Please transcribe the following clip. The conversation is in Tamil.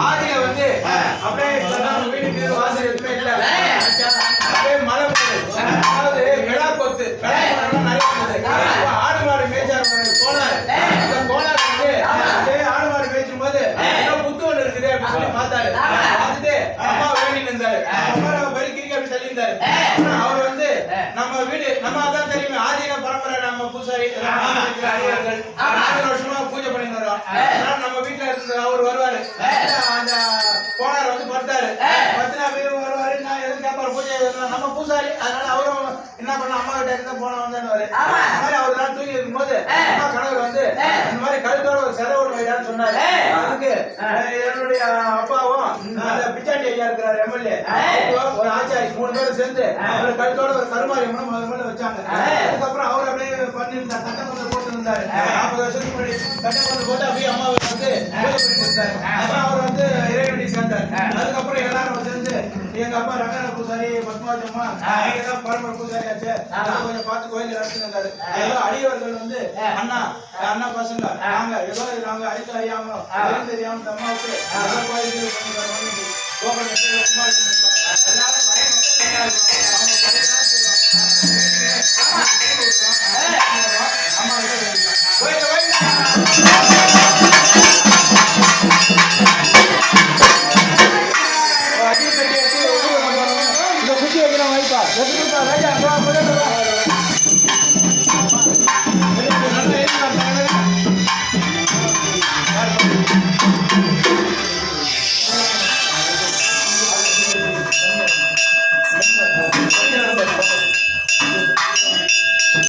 ஆதியில வந்து அப்படியே வீட்டுக்கு வாசல் எதுவுமே இல்ல, அப்படியே மழை போகுது. அதாவது விழா கொத்து நிறைய ஆடு மாடு மேய்ச்சாரு கோனார். அந்த கோனார் வந்து ஆடு மாடு மேய்ச்சும் போது புத்து ஒண்ணு இருக்குது அப்படின்னு சொல்லி பார்த்தாரு. பார்த்துட்டு அம்மா வேண்டி இருந்தாரு. அம்மா பறி கிரிக்கி அப்படி தள்ளி இருந்தாரு. அவர் வந்து நம்ம வீடு நம்ம அதான் தெரியுமே ஆதின பரம்பரை நம்ம பூசாரி 4 வருஷமா பூஜை பண்ணி வரோம். நம்ம வீட்டுல இருந்து அவர் வருவாரு. அந்த கோனார் வந்து படுத்தாரு. பத்தினா பேர் வருவாரு. நான் எதுவும் கேட்பாரு பூஜை நம்ம பூசாரி. அதனால அவரும் என்ன பண்ண அம்மா கிட்ட இருந்தா போன வந்தாரு. அந்த மாதிரி அவர் நாள் தூங்கி இருக்கும் போது அம்மா கணவர் வந்து இந்த மாதிரி கழுத்தோட ஒரு செதை ஒன்று வைடான்னு சொன்னாரு. அதுக்கு என்னுடைய அப்பாவும் அந்த பிச்சாண்டி ஐயா இருக்கிறார் எம்எல்ஏ ஒரு ஆச்சாரி 3 பேரும் சேர்ந்து அவர் கழுத்தோட ஒரு கருமாரி முதல்ல வச்சாங்க. அதுக்கப்புறம் அவர் அப்படியே பண்ணிருந்தார். சட்டமன்றம் போட்டு இருந்தாரு. 40 வருஷத்துக்கு முன்னாடி சட்டமன்றம் போட்டு அப்படியே அம்மாவை வந்து பூஜை பண்ணிட்டு இருந்தாரு. அப்புறம் அவர் வந்து இறைவனடி சேர்ந்தார். அதுக்கப்புறம் எல்லாரும் சேர்ந்து எங்க அப்பா ரங்கன பூசாரி பத்மாவதி அம்மா தான் பரம்பரை பூசாரி ஆச்சு. கொஞ்சம் பார்த்து கோயில் நடத்தி இருந்தாரு. அடியவர்கள் வந்து அண்ணா பசங்க நாங்க ஏதோ நாங்க அடித்து அறியாம தெரியாம அம்மாவுக்கு கோயில் வாய்ப்பா